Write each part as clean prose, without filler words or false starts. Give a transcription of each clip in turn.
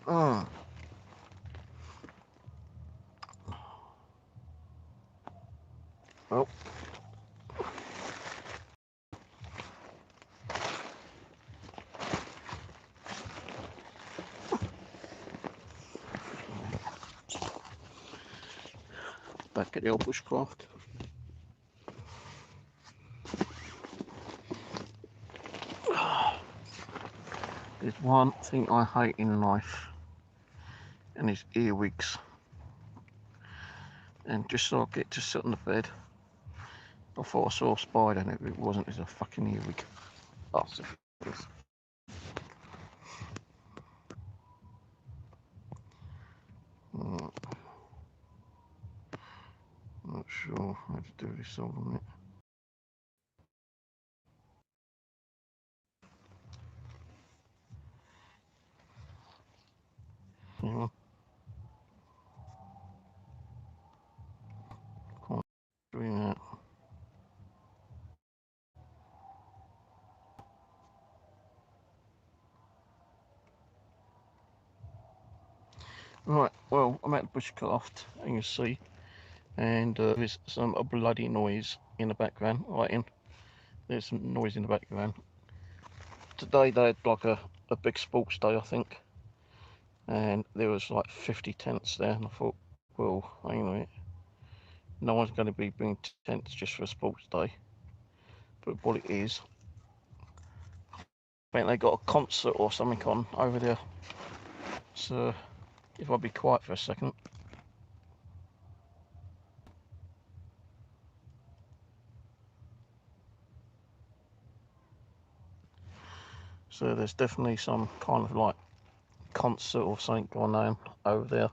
Mm. Oh. Back at the old bushcraft. There's one thing I hate in life, and it's earwigs. And just so I get to sit on the bed, I thought I saw a spider, and it wasn't. It's a fucking earwig. Oh, so it is. Not sure how to do this all on it. Yeah. Can't do that. Right, well, I'm at the bushcraft, and you see, and there's a bloody noise in the background. Right in, there's some noise in the background. Today they had like a big sports day, I think, and there was like 50 tents there, and I thought, well, hang on a minute, no one's going to be bringing tents just for a sports day. But what it is, I think they got a concert or something on over there. So if I'll be quiet for a second. So there's definitely some kind of like concert or something going on over there.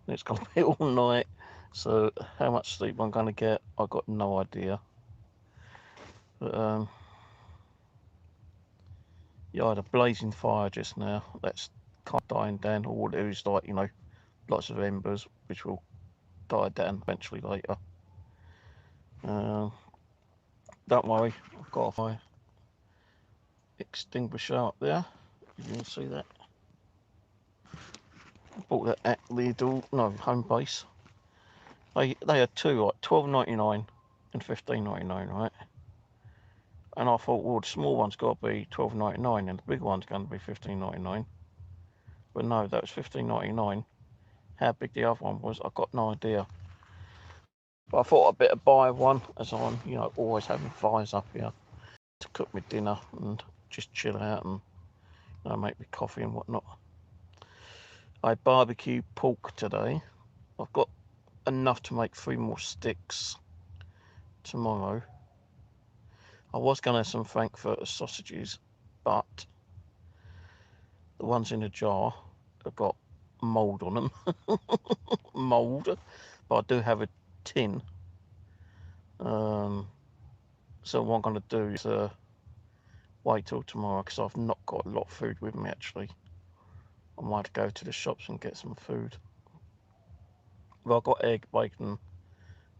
And it's going to be all night. So how much sleep I'm going to get, I've got no idea. But yeah, I had a blazing fire just now. That's kind of dying down. All there is, like, you know, lots of embers, which will die down eventually later. Don't worry, I've got my extinguisher up there. You can see that. I bought that at Lidl, no, Home Base. They had two, like $12.99 and $15.99, right? And I thought, well, the small one's got to be $12.99 and the big one's going to be $15.99. But no, that was $15.99. How big the other one was, I've got no idea. But I thought I'd better buy one, as I'm, you know, always having fires up here to cook my dinner and just chill out and, you know, make me coffee and whatnot. I barbecued pork today. I've got enough to make 3 more sticks tomorrow. I was going to have some Frankfurter sausages, but the ones in a jar have got mould on them. Mould. But I do have a tin. So what I'm going to do is wait till tomorrow, because I've not got a lot of food with me actually. I might go to the shops and get some food. Well, I've got egg, bacon,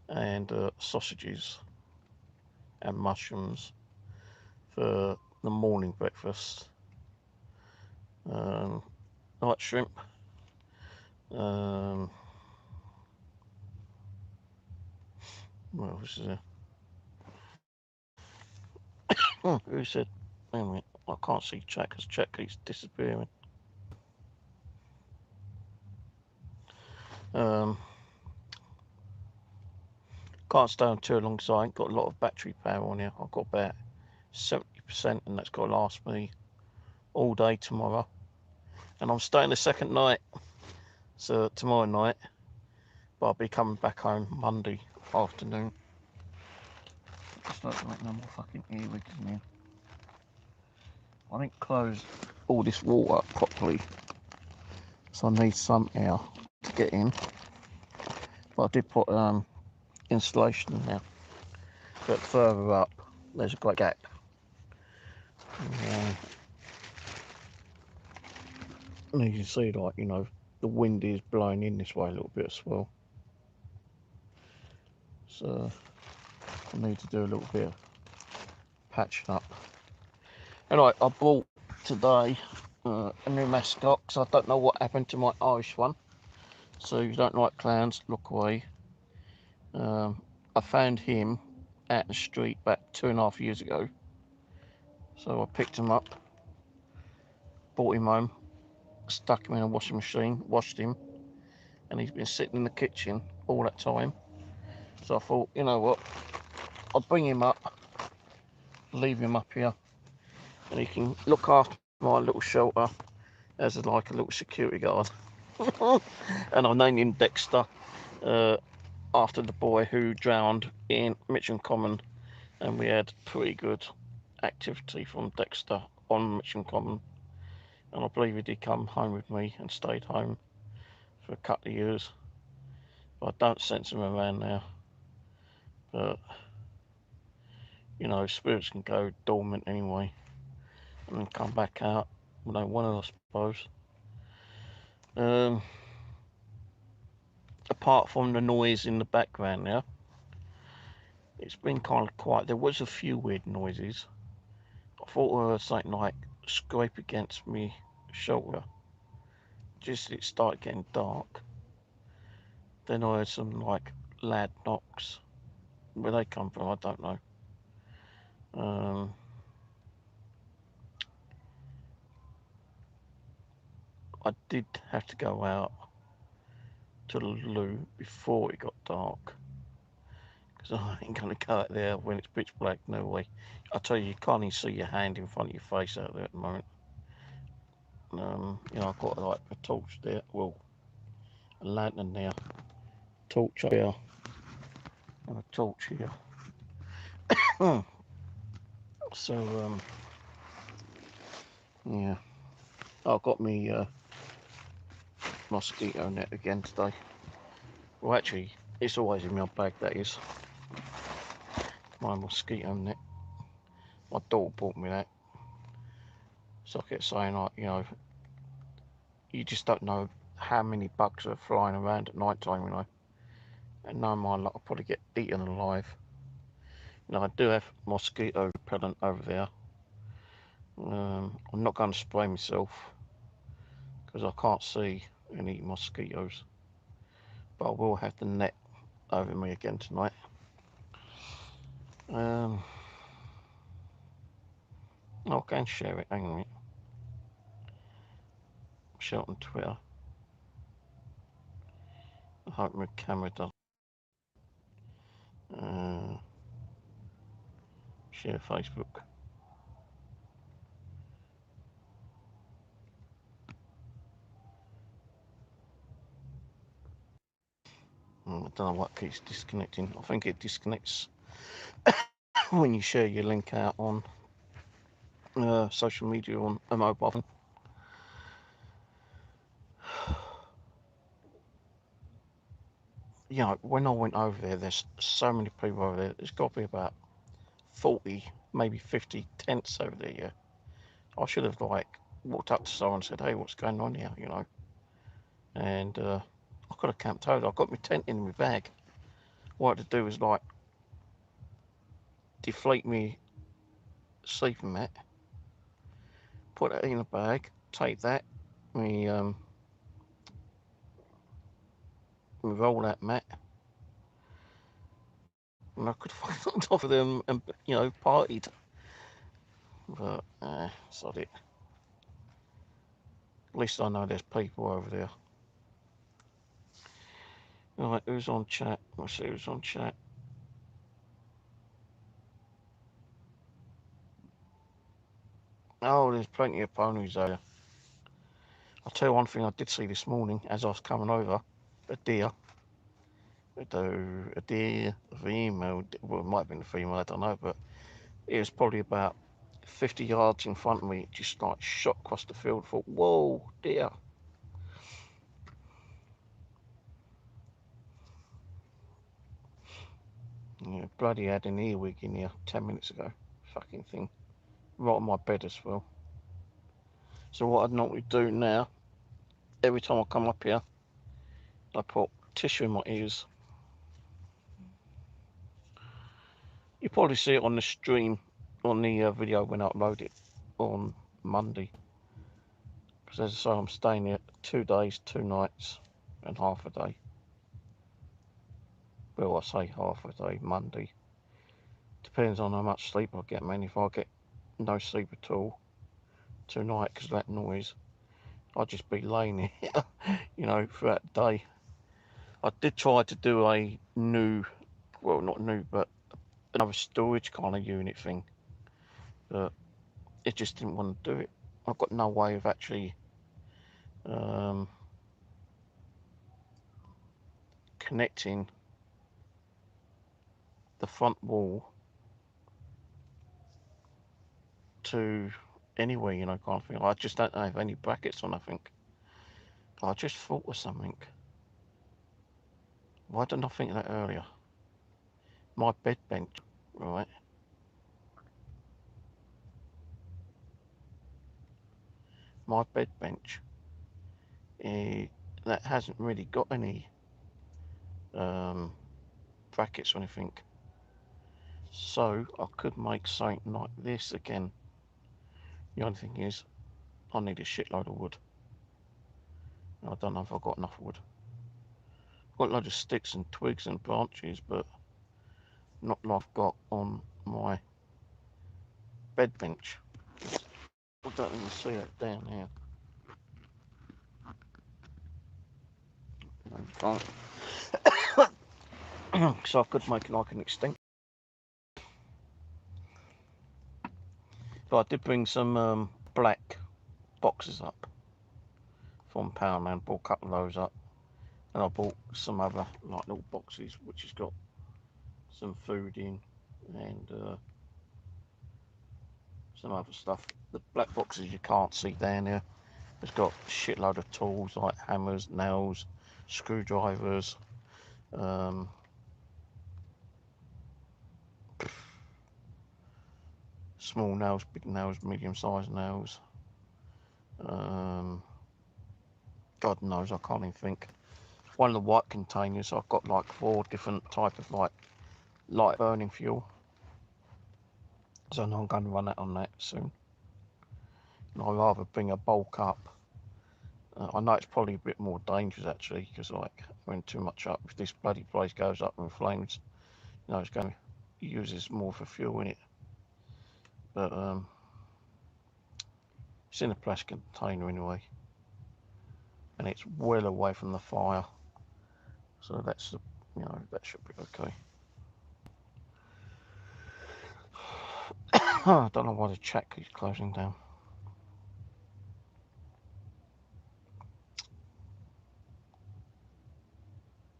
and sausages and mushrooms for the morning breakfast. I like shrimp. What else is there? Oh, who said? Wait a minute, I can't see chat because chat keeps disappearing. Can't stay on too long because I ain't got a lot of battery power on here. I've got about 70%, and that's got to last me all day tomorrow. And I'm staying the second night, so tomorrow night, but I'll be coming back home Monday afternoon. Just like to make no more fucking earwigs in here. I didn't close all this water up properly, so I need some air to get in. But I did put insulation in there. But further up, there's a great gap. And you can see, like, you know, the wind is blowing in this way a little bit as well. So I need to do a little bit of patching up. Anyway, I bought today a new mascot, because I don't know what happened to my Irish one. So if you don't like clowns, look away. I found him out in the street about 2.5 years ago. So I picked him up, brought him home, stuck him in a washing machine, washed him, and he's been sitting in the kitchen all that time. So I thought, you know what, I'll bring him up, leave him up here, and he can look after my little shelter as like a little security guard. And I named him Dexter, after the boy who drowned in Mitcham Common, and we had pretty good activity from Dexter on Mitcham Common, and I believe he did come home with me and stayed home for a couple of years. But I don't sense him around now. But you know, spirits can go dormant anyway and then come back out when they want it, I suppose. Apart from the noise in the background now, it's been kind of quiet. There was a few weird noises. I thought I heard something like scrape against me shoulder. Just as it started getting dark. Then I heard some like loud knocks. Where they come from, I don't know. I did have to go out to the loo before it got dark, because I ain't gonna go out there when it's pitch black. No way. I tell you, you can't even see your hand in front of your face out there at the moment. You know, I've got like a torch there, well, a lantern there, torch here, and a torch here. So yeah, I've got me mosquito net again today. Well, actually, it's always in my bag. That is my mosquito net. My daughter bought me that. So I kept saying, like, you know, you just don't know how many bugs are flying around at night time, you know. And no mind, like, I'll probably get eaten alive. Now, I do have mosquito repellent over there. I'm not going to spray myself because I can't see any mosquitoes. But I will have the net over me again tonight. I can share it, hang on a minute. Share it on Twitter. I hope my camera does. Share Facebook. I don't know what keeps disconnecting. I think it disconnects when you share your link out on social media on a mobile phone. You know, when I went over there, there's so many people over there. There's got to be about 40, maybe 50 tents over there. Yeah, I should have like walked up to someone and said, "Hey, what's going on here?" You know, and I could have camped out. I got my tent in my bag. What I had to do was like deflate me sleeping mat, put that in a bag, take that, me roll that mat, and I could find on top of them and, you know, partied. But sod it. At least I know there's people over there. Right, who's on chat? Let's see who's on chat. Oh, there's plenty of ponies there. I'll tell you one thing I did see this morning as I was coming over. A deer. A deer, a female. Well, it might have been a female, I don't know, but it was probably about 50 yards in front of me. It just like shot across the field. I thought, whoa, deer. Yeah, bloody had an earwig in here 10 minutes ago. Fucking thing. Right on my bed as well. So what I'd normally do now, every time I come up here, I put tissue in my ears. You probably see it on the stream, on the video when I upload it on Monday. Because as I say, I'm staying here 2 days, 2 nights, and half a day. Well, I say half a day, Monday. Depends on how much sleep I get, man. If I get no sleep at all tonight because of that noise, I'll just be laying here, you know, for that day. I did try to do a new, well, not new, but another storage kind of unit thing, but it just didn't want to do it. I've got no way of actually connecting the front wall to anywhere, you know, kind of thing. I just don't have any brackets or nothing. I just thought of something. Why didn't I think of that earlier? My bed bench, right? My bed bench, that hasn't really got any brackets or anything. So I could make something like this again. The only thing is, I need a shitload of wood. I don't know if I've got enough wood. I've got a load of sticks and twigs and branches, but not like I've got on my bed bench. I don't even see it down here. So I could make like an extension. But I did bring some black boxes up from Powerman, bought a couple of those up. And I bought some other like little boxes which has got some food in and some other stuff. The black boxes you can't see down here. It's got a shitload of tools like hammers, nails, screwdrivers, small nails, big nails, medium-sized nails. God knows, I can't even think. One of the white containers, I've got like 4 different types of like light burning fuel. So I know I'm going to run out on that soon. And I'd rather bring a bulk up. I know it's probably a bit more dangerous actually, because like when too much up, if this bloody place goes up in flames, you know, it's going to use more for fuel in it. But it's in a plastic container anyway, and it's well away from the fire, so that's the, you know, that should be okay. I don't know why the chat keeps closing down.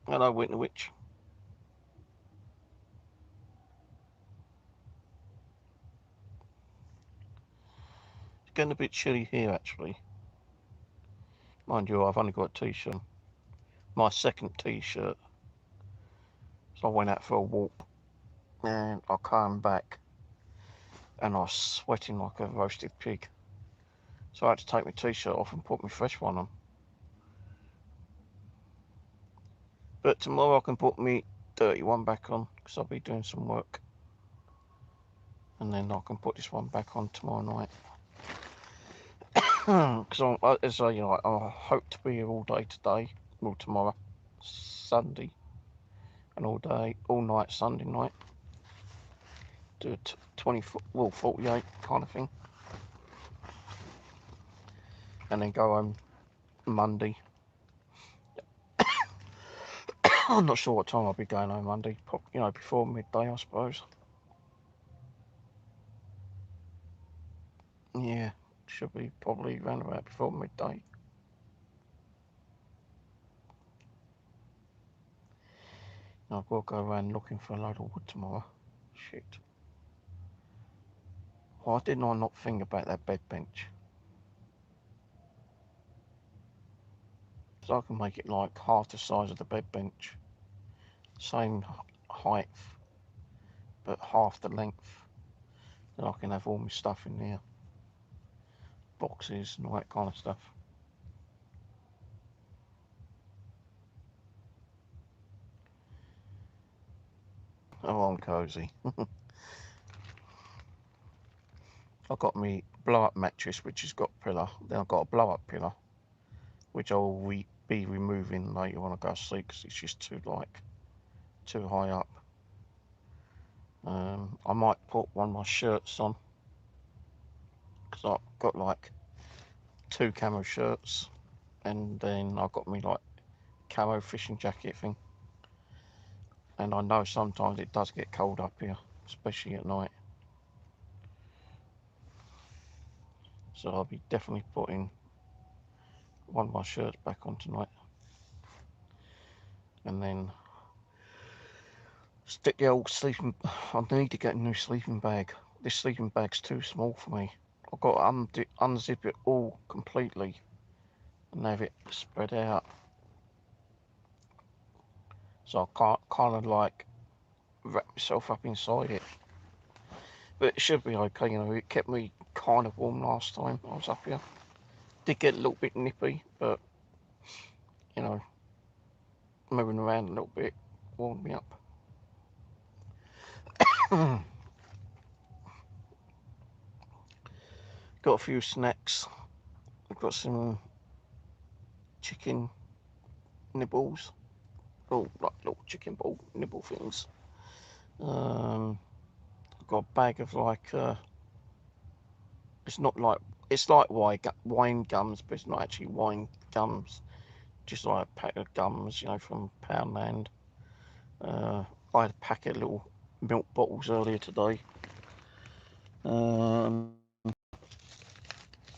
Hello, Winter Witch. It's getting a bit chilly here actually. Mind you, I've only got a t-shirt. My second t-shirt. So I went out for a walk and I came back and I was sweating like a roasted pig. So I had to take my t-shirt off and put my fresh one on. But tomorrow I can put my dirty one back on because I'll be doing some work. And then I can put this one back on tomorrow night. Because as I, you know, I hope to be here all day today, well tomorrow, Sunday, and all day, all night Sunday night. Do a 48 kind of thing. And then go home Monday. I'm not sure what time I'll be going home Monday. You know, before midday, I suppose. Yeah, should be probably around about before midday. I've got to go around looking for a load of wood tomorrow. Shit. Why didn't I not think about that bed bench? So I can make it like half the size of the bed bench. Same height, but half the length. Then I can have all my stuff in there. Boxes and all that kind of stuff. Oh, I'm cozy. I've got me blow up mattress which has got pillar. Then I've got a blow up pillar which I'll be removing later when I go to sleep because it's just too high up. I might put one of my shirts on because I've got like 2 camo shirts, and then I've got me like camo fishing jacket thing. And I know sometimes it does get cold up here, especially at night. So I'll be definitely putting one of my shirts back on tonight. And then stick the old sleeping. I need to get a new sleeping bag. This sleeping bag's too small for me. I've got to unzip it all completely and have it spread out. So I can't kind of like wrap myself up inside it. But it should be okay, you know, it kept me kind of warm last time I was up here. Did get a little bit nippy, but, you know, moving around a little bit warmed me up. Got a few snacks. I've got some chicken nibbles. Oh, like little chicken ball nibble things. I've got a bag of like, it's like wine gums, but it's not actually wine gums. Just like a pack of gums, you know, from Poundland. I had a packet of little milk bottles earlier today.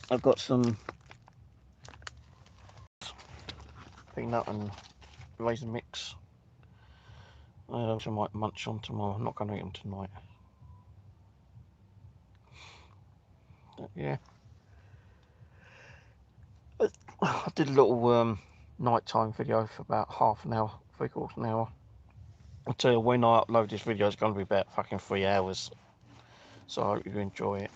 I've got some peanut and raisin mix. Which I might munch on tomorrow. I'm not going to eat them tonight. But yeah. I did a little nighttime video for about half an hour, 3/4 an hour. I'll tell you, when I upload this video, it's going to be about fucking 3 hours. So I hope you enjoy it.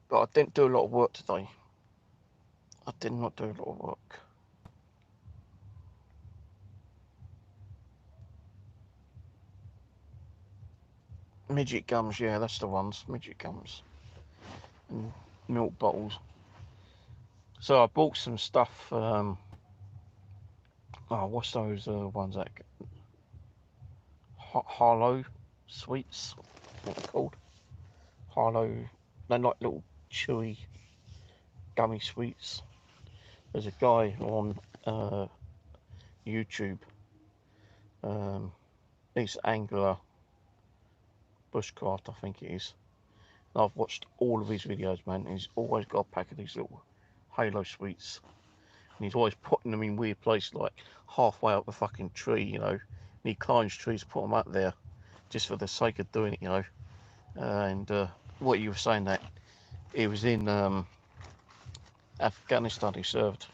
But I didn't do a lot of work today. I did not do a lot of work. Midget gums, yeah, that's the ones. Midget gums. And milk bottles. So I bought some stuff. What's those ones that Harlow sweets? What they're called? Harlow. They're like little chewy gummy sweets. There's a guy on YouTube. He's Angler Bushcraft, I think it is. And I've watched all of his videos, man. He's always got a pack of these little Halo sweets. And he's always putting them in weird places, like halfway up the fucking tree, you know. And he climbs trees, put them up there, just for the sake of doing it, you know. And what you were saying, that he was in Afghanistan, he served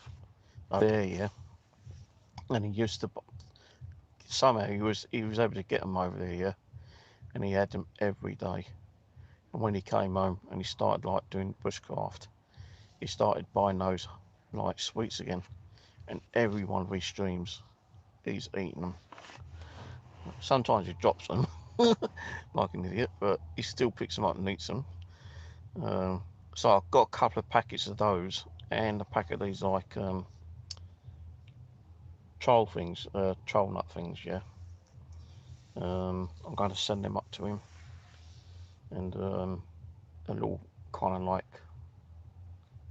there, yeah. And he used to, somehow he was able to get them over there, yeah. And he had them every day. And when he came home and he started like doing bushcraft, he started buying those like sweets again. And every one of his streams, he's eating them. Sometimes he drops them like an idiot, but he still picks them up and eats them. So I've got a couple of packets of those and a pack of these like troll things, troll nut things, yeah. I'm going to send them up to him, and a little kind of like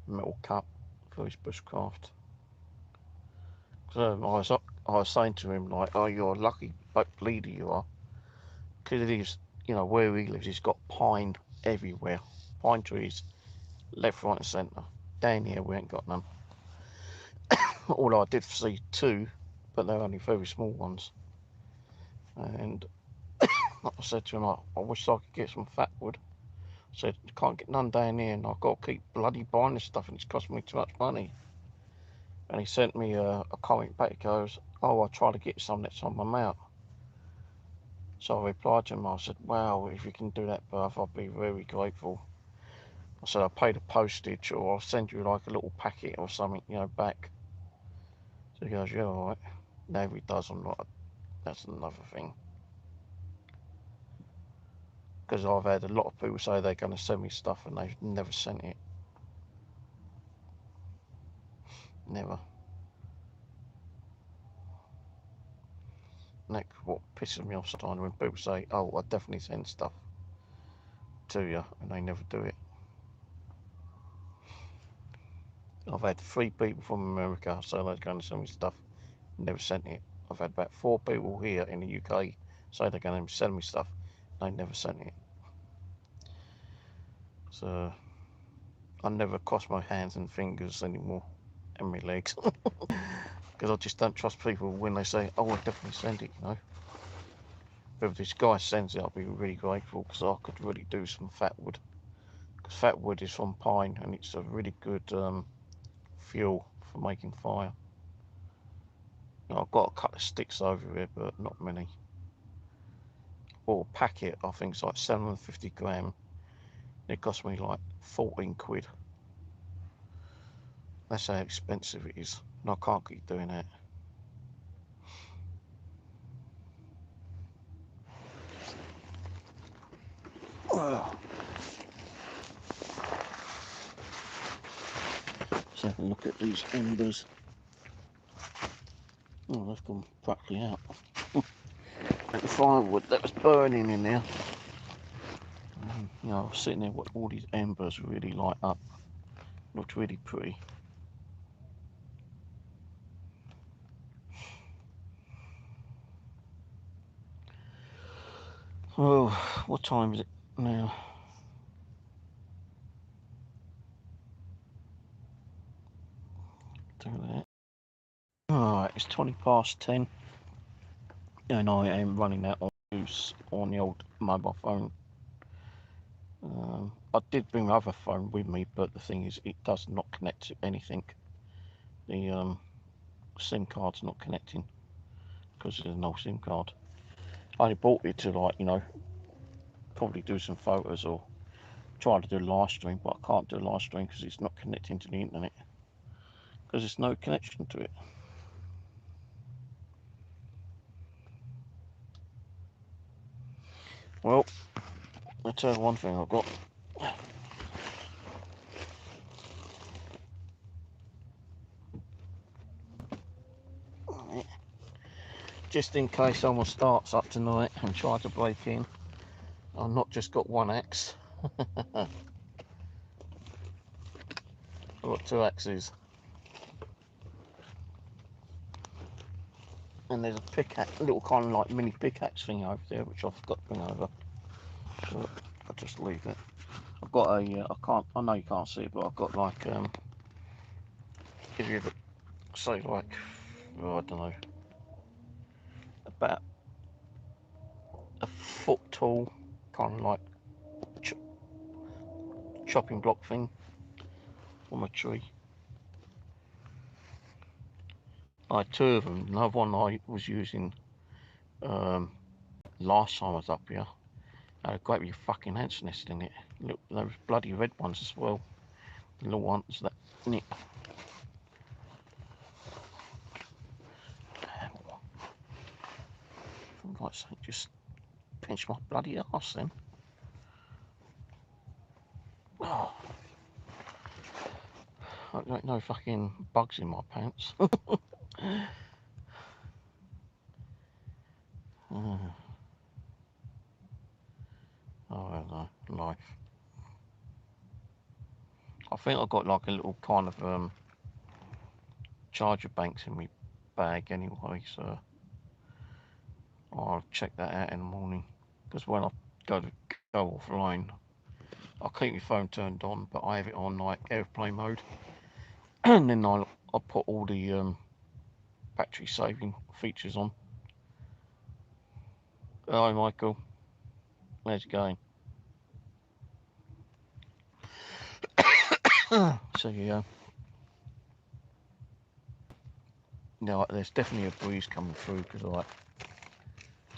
metal cup for his bushcraft. So I was saying to him like, "Oh, you're a lucky bleeder you are, because it is, you know, where he lives, he's got pine everywhere, pine trees, left, right, and centre. Down here we ain't got none. All I did see 2, but they're only very small ones. And I said to him, I wish I could get some fat wood. I said, can't get none down here, and I've got to keep bloody buying this stuff, and it's costing me too much money. And he sent me a comment back. He goes, oh, I'll try to get some next time I'm out. So I replied to him, I said, wow, if you can do that, Berth, I'll be very grateful. I said, I'll pay the postage, or I'll send you like a little packet or something, you know, back. So he goes, yeah, all right. Now if he does, I'm not, that's another thing. because I've had a lot of people say they're going to send me stuff and they've never sent it. Never. And that's what pisses me off sometimes, when people say, oh, I definitely send stuff to you, and they never do it. I've had 3 people from America say they're going to send me stuff, never sent it. I've had about 4 people here in the UK say they're going to send me stuff, they never sent it. So I never cross my hands and fingers anymore, and my legs, because I just don't trust people when they say, oh, I definitely send it, you know. But if this guy sends it, I'll be really grateful, because I could really do some fat wood. Because fat wood is from pine, and it's a really good fuel for making fire. You know, I've got a couple of sticks over it, but not many. Or a packet, I think it's like 750 gram. It cost me like 14 quid. That's how expensive it is, and I can't keep doing that. Let's have a look at these embers. Oh, they've gone practically out. And the firewood that was burning in there. You know, I was sitting there with all these embers really light up. Looked really pretty. Oh, what time is it now? Do that. Alright, it's 20 past 10. And I am running that on the old mobile phone. I did bring my other phone with me, but the thing is, it does not connect to anything. The SIM card's not connecting because there's no SIM card. I only bought it to, like, you know, probably do some photos or try to do a live stream, but I can't do a live stream because it's not connecting to the internet, because there's no connection to it. Well, I'll tell you one thing I've got. Just in case someone starts up tonight and tries to break in, I've not just got one axe. I've got 2 axes. And there's a pickaxe, a little kind of like mini pickaxe thing over there, which I forgot to bring over. So I'll just leave it. I've got a, I know you can't see it, but I've got like, if you ever say like, oh, I don't know, about a foot tall, kind of like chopping block thing from a tree. I had 2 of them. Another one I was using last time I was up here had a great big fucking ant's nest in it. Look, those bloody red ones as well. The little ones that nick. For God's sake, just pinch my bloody arse then. Oh, I don't know fucking bugs in my pants. Oh, I don't know, life. I think I've got like a little kind of charger banks in my bag anyway, so I'll check that out in the morning. Because when I go offline, I'll keep my phone turned on, but I have it on like airplane mode, and then I'll put all the battery saving features on. Hi Michael, how's it going? So yeah, no, there's definitely a breeze coming through because like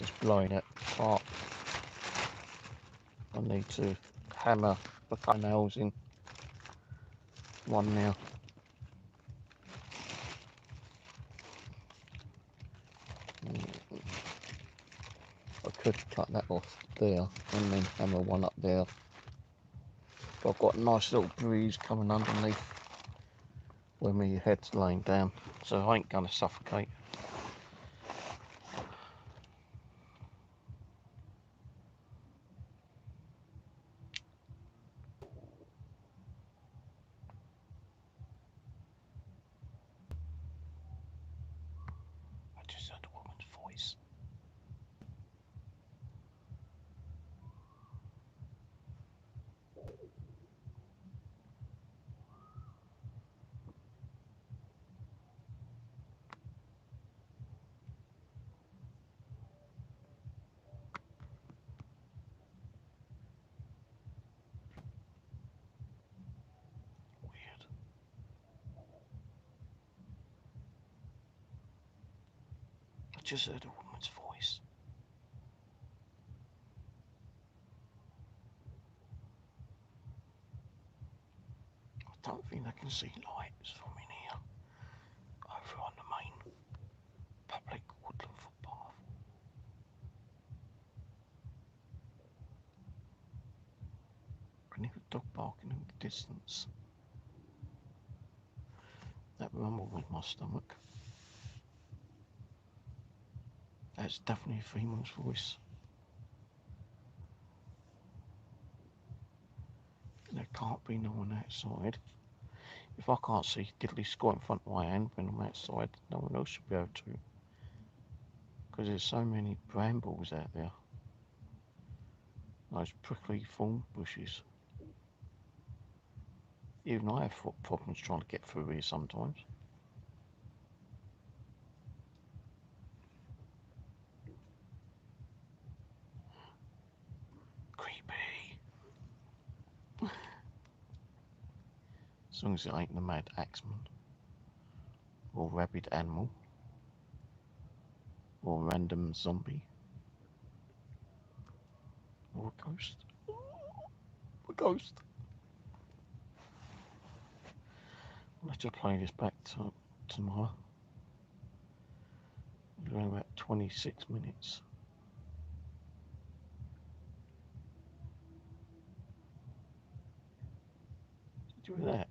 it's blowing that part. I need to hammer the couple nails in. One now. I could cut that off there and then hammer one up there. But I've got a nice little breeze coming underneath where my head's laying down, so I ain't gonna suffocate. I just heard a woman's voice. Weird. I just heard a woman's voice. I don't think I can see lights from in here over on the main public woodland footpath. I can hear a dog barking in the distance. That rumble in my stomach. That's definitely a female's voice. There can't be no one outside. If I can't see diddly squat in front of my hand when I'm outside, no one else should be able to. Because there's so many brambles out there. Those prickly thorn bushes. Even I have problems trying to get through here sometimes. Creepy. As long as it ain't the mad axeman. Or rabid animal. Or random zombie. Or a ghost. A ghost. I'll have to play this back tomorrow. We're about 26 minutes. Did you hear that?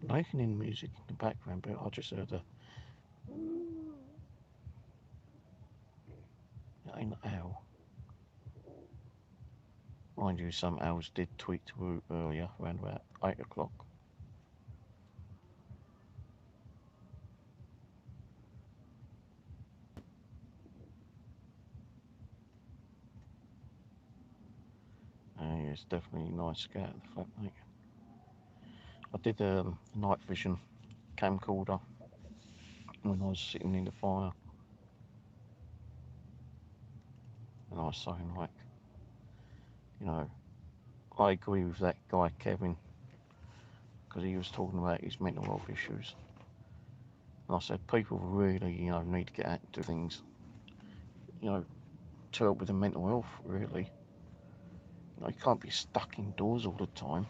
I'm making in music in the background, but I just heard a... It ain't an owl. Mind you, some owls did tweet to earlier, around about 8 o'clock. It's definitely a nice scout of the fact, mate. I did a night vision camcorder when I was sitting in the fire. And I was saying, like, you know, I agree with that guy, Kevin, because he was talking about his mental health issues. And I said, people really, need to get out and do things, to help with the mental health, really. You can't be stuck indoors all the time.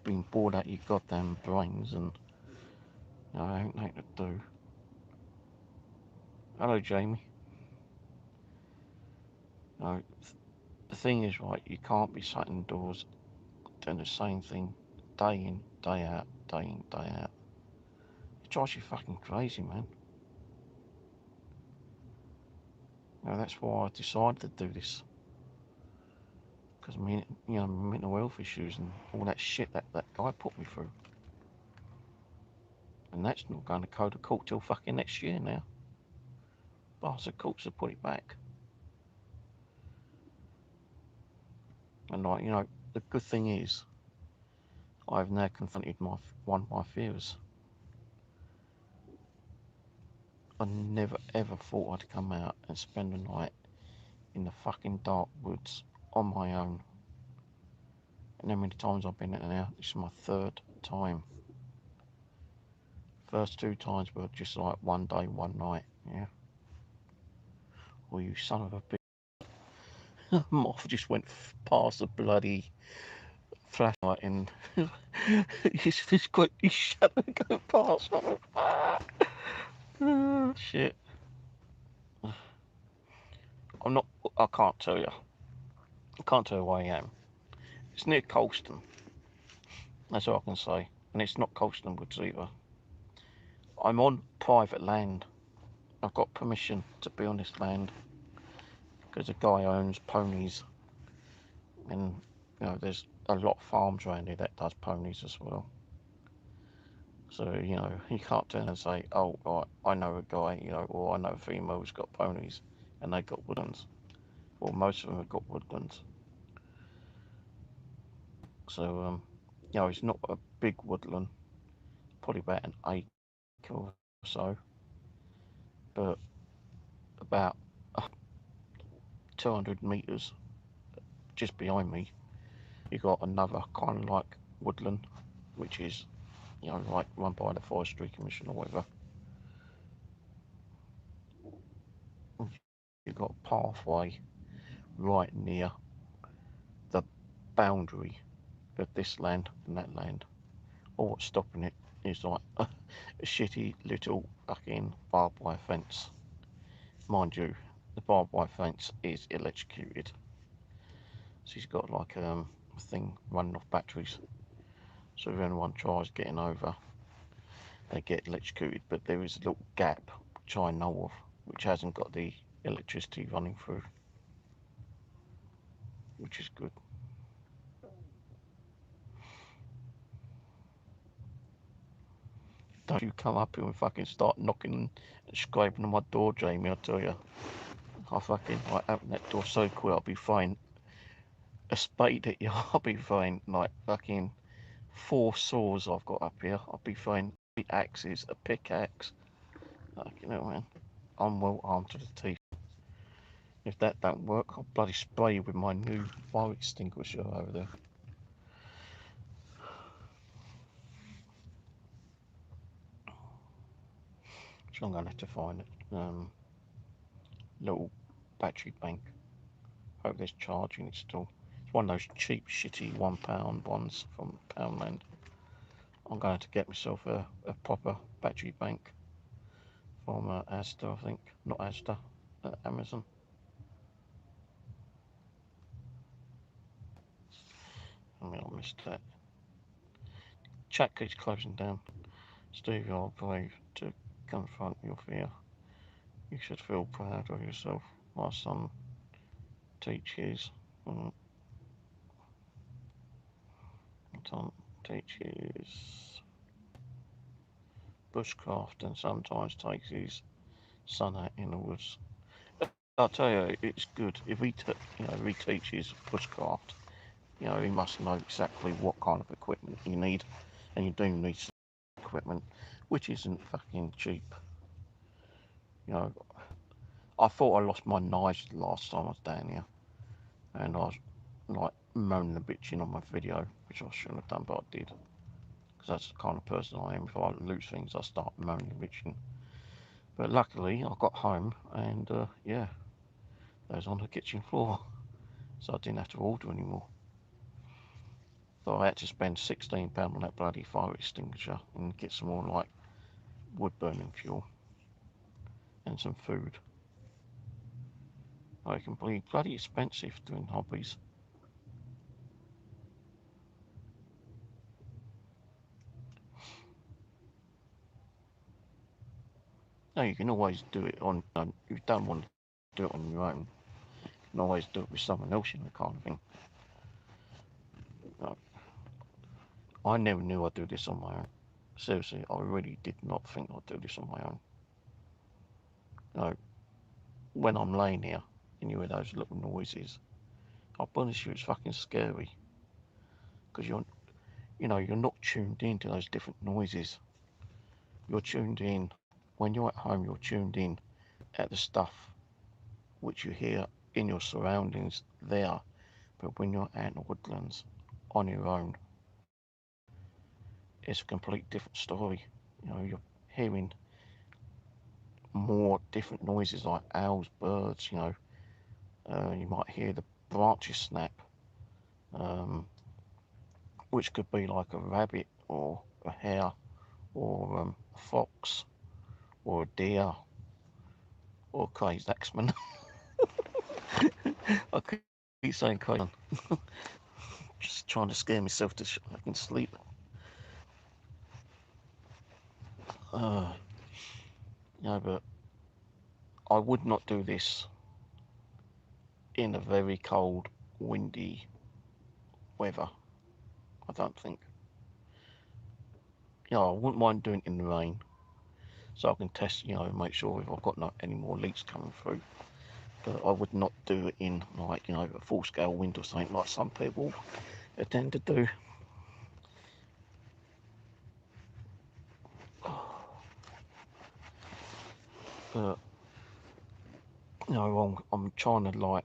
Being bored out of your goddamn brains and, ain't nothing to do. Hello, Jamie. The thing is, right, you can't be sat indoors doing the same thing day in, day out, day in, day out. It drives you fucking crazy, man. That's why I decided to do this. Because, mental health issues and all that shit that guy put me through. And that's not going to go to court till fucking next year now. Bastard courts have put it back. And, the good thing is, I've now confronted one of my fears. I never ever thought I'd come out and spend the night in the fucking dark woods on my own. And how many times I've been out now? This is my third time. First 2 times were just like one day, one night, yeah. Well, you son of a bitch. Moth just went past the bloody flashlight and he's got his shadow going past. Oh, shit. I can't tell you. I can't tell you where I am. It's near Colston. That's all I can say. And it's not Colston Woods either. I'm on private land. I've got permission to be on this land because the guy owns ponies, and you know there's a lot of farms around here that does ponies as well. So you know you can't turn and say, oh, right, I know a guy, you know, or I know a female who's got ponies, and they got woodlands. Well, most of them have got woodlands. So you know, it's not a big woodland, probably about an acre or so, but about 200 meters just behind me, you got another kind of like woodland, which is, you know, like run by the Forestry Commission or whatever. You've got a pathway right near the boundary of this land and that land. All what's stopping it is like a shitty little fucking barbed wire fence. Mind you, the barbed wire fence is electrocuted. So he's got like a thing running off batteries. So if anyone tries getting over, they get electrocuted. But there is a little gap, which I know of, which hasn't got the electricity running through, which is good. Don't you come up here and fucking start knocking and scraping on my door, Jamie, I tell you. I'll fucking like open that door so quick, I'll be fine. A spade at you, I'll be fine. Like fucking 4 saws I've got up here, I'll be fine. 3 axes, a pickaxe. You know, man, I'm well armed to the teeth. If that don't work, I'll bloody spray you with my new fire extinguisher over there. So I'm going to have to find it. Little battery bank. Hope there's charging it still. It's one of those cheap, shitty £1 ones from Poundland. I'm going to get myself a proper battery bank from Asda, I think. Not Asda, Amazon. I mean, I missed that. Chat keeps closing down. Steve, you are brave to confront your fear. You should feel proud of yourself. My son teaches. Tom teaches bushcraft and sometimes takes his son out in the woods. I'll tell you, it's good if he, you know, if he teaches bushcraft. You know, he must know exactly what kind of equipment you need, and you do need some equipment, which isn't fucking cheap. You know, I thought I lost my knives the last time I was down here, and I was like moaning and bitching on my video, which I shouldn't have done, but I did, because that's the kind of person I am. If I lose things, I start moaning and bitching. But luckily, I got home, and yeah, they was on the kitchen floor, so I didn't have to order anymore. So I had to spend £16 on that bloody fire extinguisher and get some more like wood burning fuel and some food. I can be bloody expensive doing hobbies. No, you can always do it on. If you don't want to do it on your own, you can always do it with someone else, you know, kind of thing. No, I never knew I'd do this on my own. Seriously, I really did not think I'd do this on my own. No, when I'm laying here and you hear those little noises, I promise you it's fucking scary. Because you know, you're not tuned in to those different noises. You're tuned in, when you're at home, you're tuned in at the stuff which you hear in your surroundings there. But when you're out in the woodlands on your own, it's a complete different story. You know, you're hearing more different noises like owls, birds, you know. You might hear the branches snap, um, which could be like a rabbit or a hare or a fox or a deer or a crazed axeman. I keep saying crazy. Just trying to scare myself to I can sleep. No, but I would not do this in a very cold, windy weather. I don't think. You know, I wouldn't mind doing it in the rain, so I can test, you know, make sure if I've got no, any more leaks coming through. But I would not do it in, like, you know, a full-scale wind or something like some people tend to do. But you know, I'm trying to like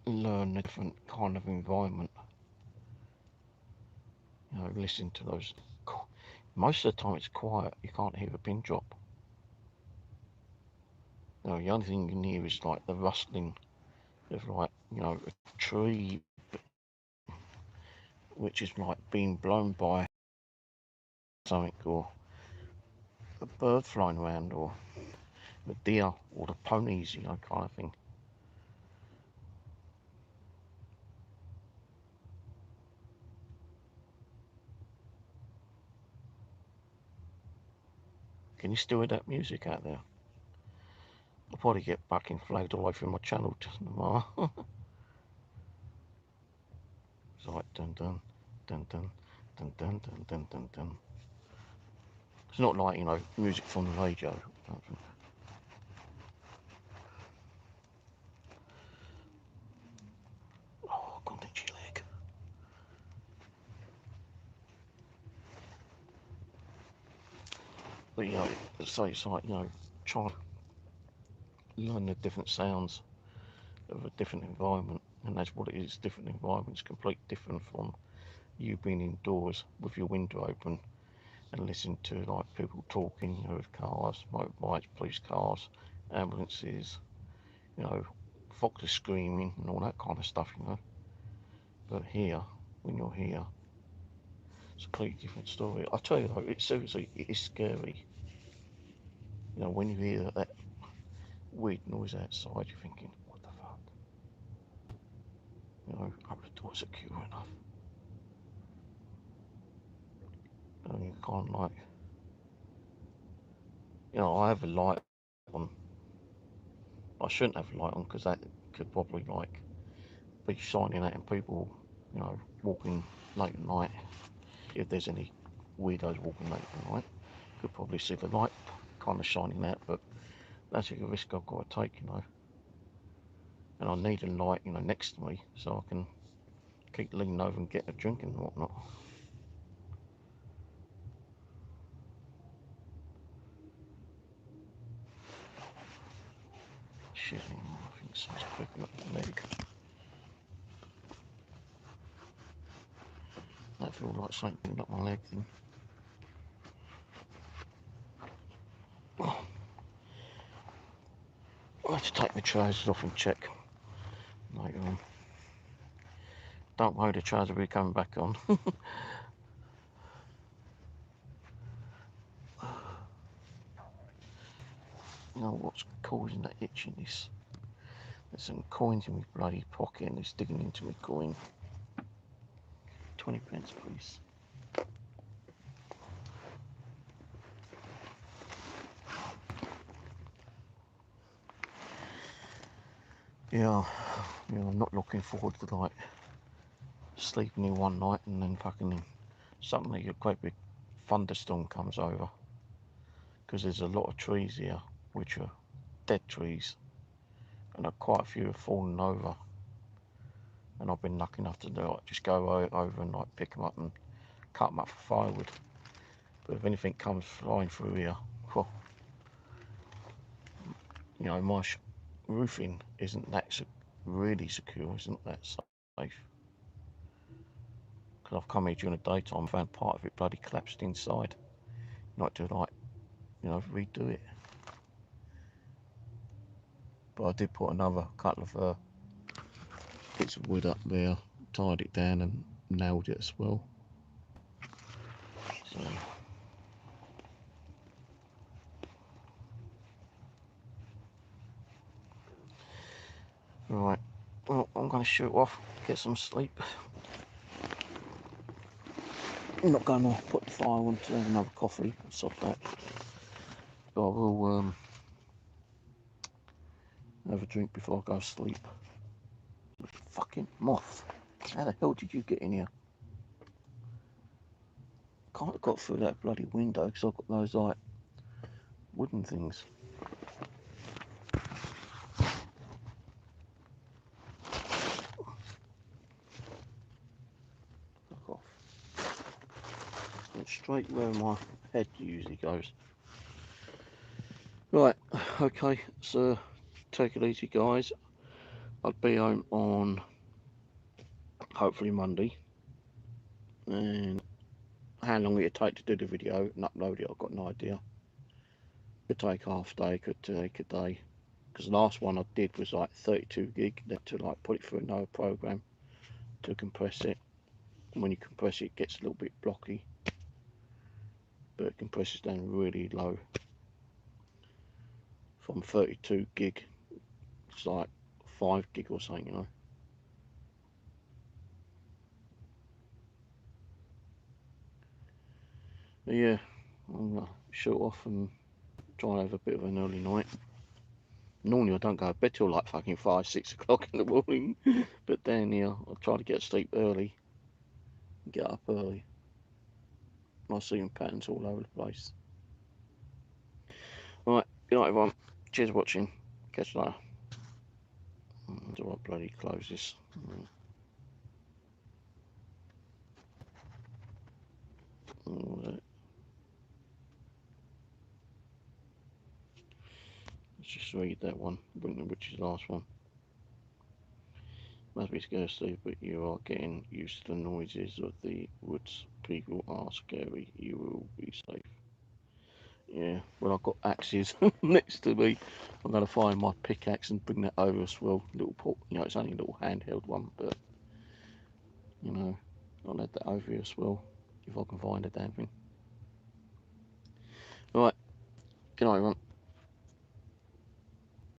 learn a different kind of environment. You know, listen to those. Most of the time it's quiet. You can't hear a pin drop. You know, the only thing you can hear is like the rustling of like, you know, a tree which is like being blown by something, or a bird flying around, or the deer, or the ponies, you know, kind of thing. Can you still hear that music out there? I'll probably get fucking flagged all over my channel just tomorrow. It's like dun dun dun dun dun dun dun dun dun dun. It's not like, you know, music from the radio. Oh, gone itchy leg. But you know, so it's like, you know, trying to learn the different sounds of a different environment, and that's what it is. Different environments, completely different from you being indoors with your window open and listening to like people talking, you know, with cars, motorbikes, police cars, ambulances, you know, foxes screaming and all that kind of stuff, you know. But here, when you're here, it's a completely different story. I tell you though, it's seriously, it is scary. You know, when you hear that weird noise outside, you're thinking, what the fuck? You know, are the doors secure enough? And you can't like, you know, I have a light on. I shouldn't have a light on because that could probably like be shining out and people, you know, walking late at night. If there's any weirdos walking late at night, could probably see the light kind of shining out. But that's a risk I've got to take, you know. And I need a light, you know, next to me so I can keep leaning over and get a drink and whatnot. Shit, I think someone's picking up the leg. That feels like something picking up my leg thing. I have to take my trousers off and check later on. Don't worry, the trousers will be coming back on. You know what's causing that itchiness? There's some coins in my bloody pocket and it's digging into my coin. 20 pence, please. Yeah, you know, I'm not looking forward to like sleeping here one night and then fucking suddenly a great big thunderstorm comes over. Because there's a lot of trees here which are dead trees, and quite a few have fallen over. And I've been lucky enough to like, just go over and like pick them up and cut them up for firewood. But if anything comes flying through here, well, you know, my roofing isn't that really secure, isn't that safe? Because I've come here during the daytime and found part of it bloody collapsed inside. Not to like, you know, redo it. But I did put another couple of bits of wood up there, tied it down and nailed it as well. So Right, well, I'm going to shoot off, get some sleep. I'm not going to put the fire on to have another coffee and stuff like that. But I will have a drink before I go to sleep. Fucking moth. How the hell did you get in here? Can't have got through that bloody window because I've got those like wooden things. Fuck off. Went straight where my head usually goes. Right, okay, so take it easy guys. I'll be home on hopefully Monday. And how long it'll take to do the video and upload it, I've got no idea. Could take half a day, could take a day. Because the last one I did was like 32 gig, then to like put it through another program to compress it. And when you compress it, it gets a little bit blocky, but it compresses down really low. From 32 gig, it's like 5 gig or something, you know. But yeah, I'm gonna shut off and try and have a bit of an early night. Normally I don't go to bed till like fucking 5, 6 o'clock in the morning, but then yeah, I'll try to get to sleep early and get up early. I see patterns all over the place. Right, good night everyone. Cheers for watching. Catch you later. Do I bloody close this? Let's just read that one, which is the last one. Must be scared of sleep, but you are getting used to the noises of the woods. People are scary. You will be safe. Yeah, well, I've got axes next to me. I'm going to find my pickaxe and bring that over as well. Little port, you know, it's only a little handheld one, but you know, I'll add that over here as well if I can find a damn thing. All right, good night, everyone.